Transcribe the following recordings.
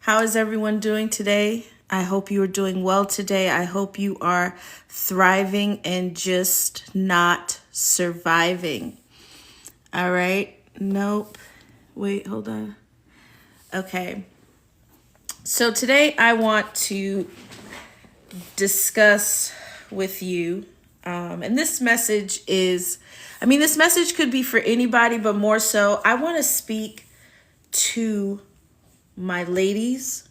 How is everyone doing today? I hope you are doing well today. I hope you are thriving and just not surviving. All right. Nope. Wait, hold on. Okay. So today I want to discuss with you, and this message this message could be for anybody, but more so, I want to speak to my ladies.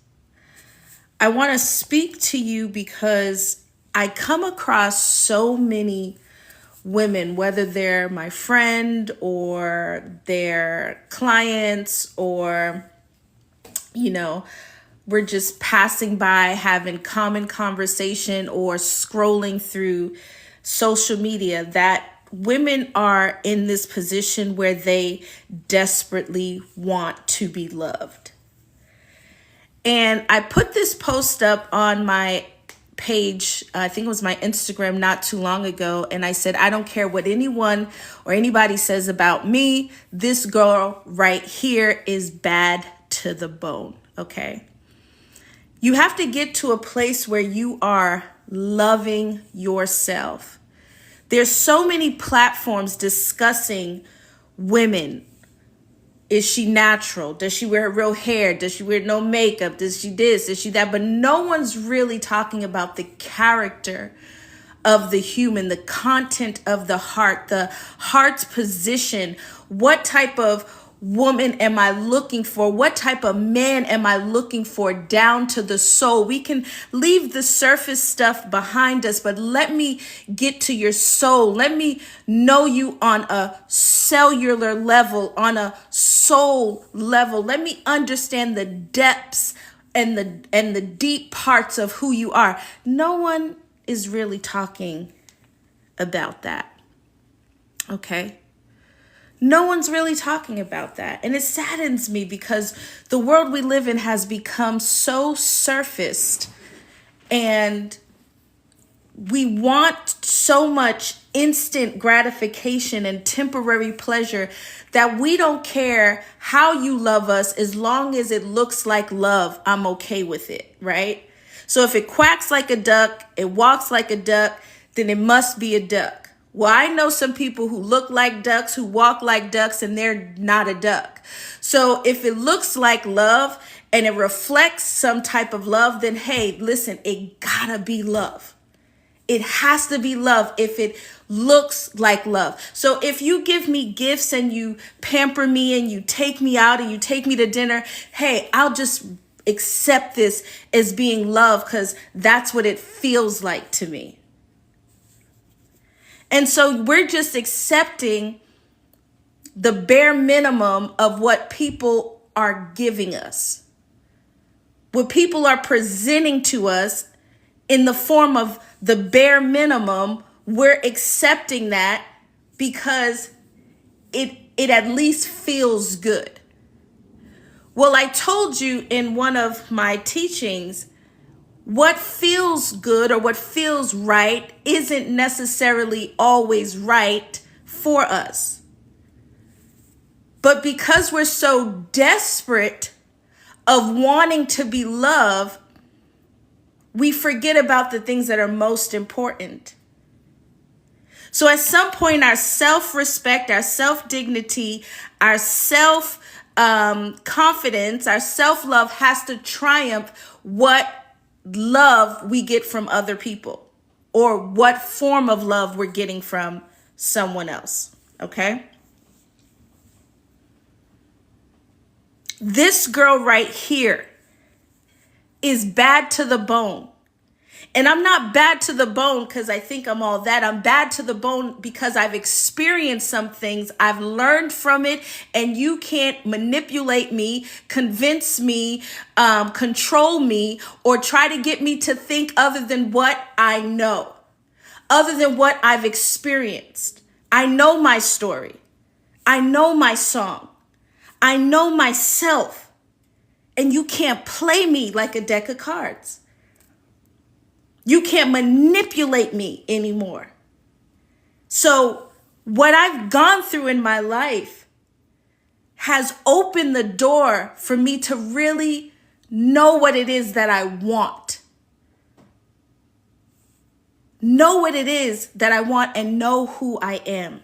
I want to speak to you because I come across so many women, whether they're my friend or their clients or, we're just passing by, having common conversation or scrolling through social media, that women are in this position where they desperately want to be loved. And I put this post up on my page, I think it was my Instagram not too long ago. And I said, I don't care what anyone or anybody says about me. This girl right here is bad to the bone. Okay. You have to get to a place where you are loving yourself. There's so many platforms discussing women. Is she natural? Does she wear her real hair? Does she wear no makeup? Does she this? Does she that? But no one's really talking about the character of the human, the content of the heart's position. What type of woman am I looking for? What type of man am I looking for down to the soul? We can leave the surface stuff behind us, but let me get to your soul. Let me know you on a cellular level, on a soul level. Let me understand the depths and the deep parts of who you are. No one is really talking about that. Okay? No one's really talking about that. And it saddens me because the world we live in has become so surfaced, and we want so much instant gratification and temporary pleasure that we don't care how you love us. As long as it looks like love, I'm okay with it, right? So if it quacks like a duck, it walks like a duck, then it must be a duck. Well, I know some people who look like ducks, who walk like ducks, and they're not a duck. So if it looks like love and it reflects some type of love, then hey, listen, it gotta be love. It has to be love if it looks like love. So if you give me gifts and you pamper me and you take me out and you take me to dinner, hey, I'll just accept this as being love because that's what it feels like to me. And so we're just accepting the bare minimum of what people are giving us. What people are presenting to us in the form of the bare minimum, we're accepting that because it at least feels good. Well, I told you in one of my teachings, what feels good or what feels right isn't necessarily always right for us. But because we're so desperate of wanting to be loved, we forget about the things that are most important. So at some point, our self-respect, our self-dignity, our self-confidence, our self-love has to triumph what love we get from other people or what form of love we're getting from someone else. Okay? This girl right here is bad to the bone. And I'm not bad to the bone because I think I'm all that. I'm bad to the bone because I've experienced some things. I've learned from it, and you can't manipulate me, convince me, control me, or try to get me to think other than what I know, other than what I've experienced. I know my story. I know my song. I know myself. And you can't play me like a deck of cards. You can't manipulate me anymore. So what I've gone through in my life has opened the door for me to really know what it is that I want. Know what it is that I want and know who I am.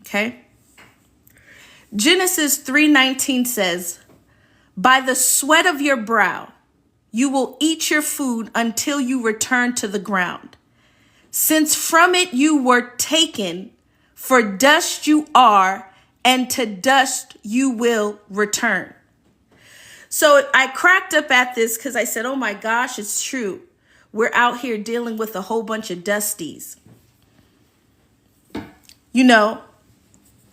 Okay? Genesis 3:19 says, by the sweat of your brow, you will eat your food until you return to the ground. Since from it you were taken, for dust you are, and to dust you will return. So I cracked up at this because I said, oh my gosh, it's true. We're out here dealing with a whole bunch of dusties. You know,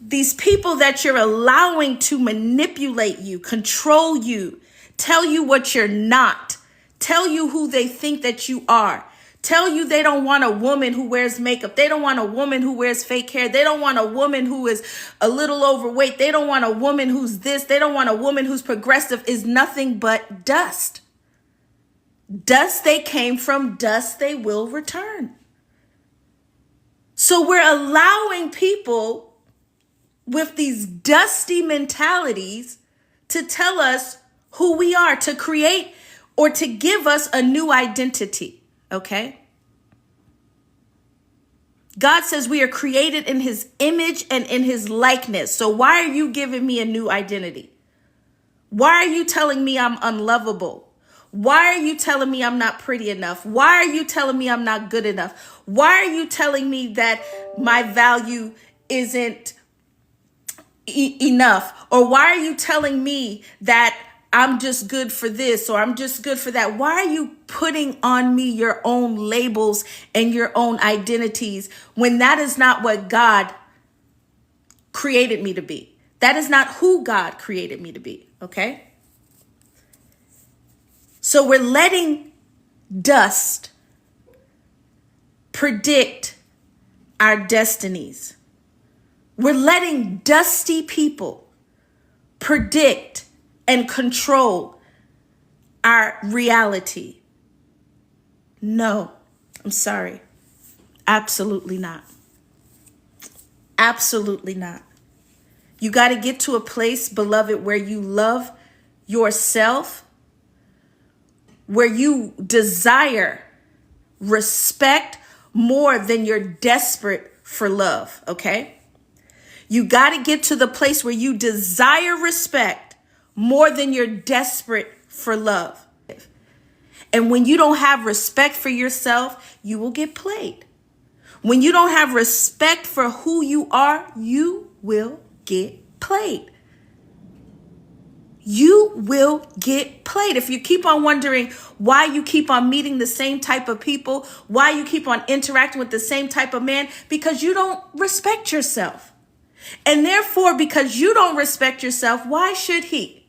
these people that you're allowing to manipulate you, control you, tell you what you're not, tell you who they think that you are, tell you they don't want a woman who wears makeup. They don't want a woman who wears fake hair. They don't want a woman who is a little overweight. They don't want a woman who's this. They don't want a woman who's progressive, is nothing but dust. Dust they came from, dust they will return. So we're allowing people with these dusty mentalities to tell us who we are, to create or to give us a new identity, okay? God says we are created in his image and in his likeness. So why are you giving me a new identity? Why are you telling me I'm unlovable? Why are you telling me I'm not pretty enough? Why are you telling me I'm not good enough? Why are you telling me that my value isn't enough? Or why are you telling me that I'm just good for this or I'm just good for that? Why are you putting on me your own labels and your own identities when that is not what God created me to be? That is not who God created me to be, okay? So we're letting dust predict our destinies. We're letting dusty people predict and control our reality. No, I'm sorry. Absolutely not. Absolutely not. You got to get to a place, beloved, where you love yourself, where you desire respect more than you're desperate for love, okay? You got to get to the place where you desire respect more than you're desperate for love. And when you don't have respect for yourself, you will get played. When you don't have respect for who you are, you will get played. You will get played. If you keep on wondering why you keep on meeting the same type of people, why you keep on interacting with the same type of man, because you don't respect yourself. And therefore, because you don't respect yourself, why should he?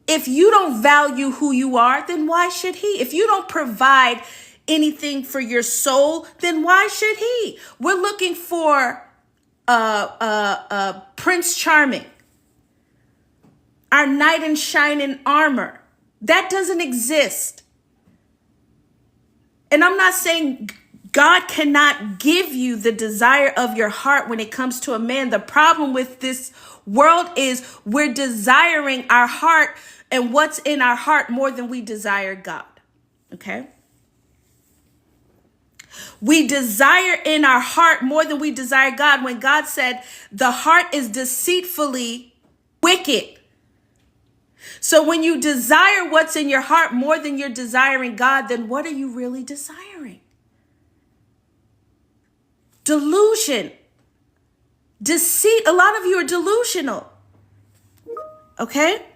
If you don't value who you are, then why should he? If you don't provide anything for your soul, then why should he? We're looking for Prince Charming, our knight in shining armor. That doesn't exist. And I'm not saying God cannot give you the desire of your heart when it comes to a man. The problem with this world is we're desiring our heart and what's in our heart more than we desire God. Okay? We desire in our heart more than we desire God, when God said the heart is deceitfully wicked. So when you desire what's in your heart more than you're desiring God, then what are you really desiring? Delusion, deceit. A lot of you are delusional. Okay?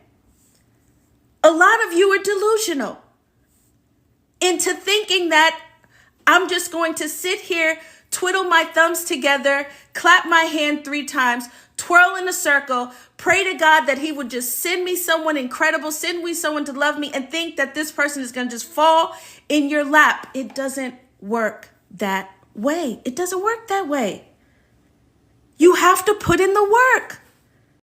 A lot of you are delusional into thinking that I'm just going to sit here, twiddle my thumbs together, clap my hand 3 times, twirl in a circle, pray to God that he would just send me someone incredible, send me someone to love me, and think that this person is going to just fall in your lap. It doesn't work that way. It doesn't work that way. You have to put in the work.